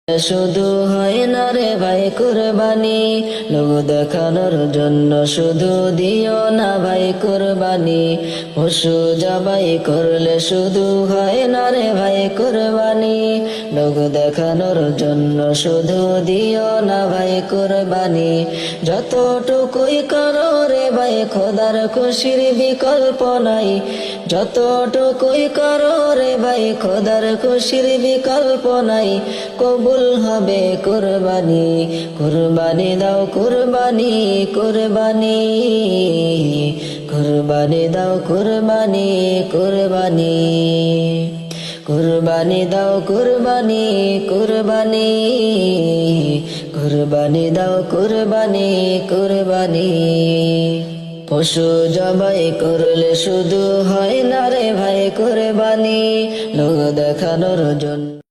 শুধু হয় না রে ভাই কুরবানি, লোক দেখানোর জন্য শুধু দিও না ভাই কুরবানি। পশু জবাই করলে শুধু হয় না রে ভাই কুরবানি, লোক দেখানোর জন্য শুধু দিও না ভাই কুরবানি। যতটুকুই করো রে ভাই খোদার খুশির বিকল্প নাই, যতটুকুই করো রে ভাই খোদার খুশির বিকল্প নাই। কবুল হবে কুরবানি, কুরবানি দাও কুরবানি, কুরবানি, কুরবানি দাও কুরবানি, কুরবানি, কুরবানি দাও কুরবানি, কুরবানি, কুরবানি দাও কুরবানি, কুরবানি। পশু জবাই করলে শুধু হয় না রে ভাই কুরবানি, লোক দেখানোর জন্য।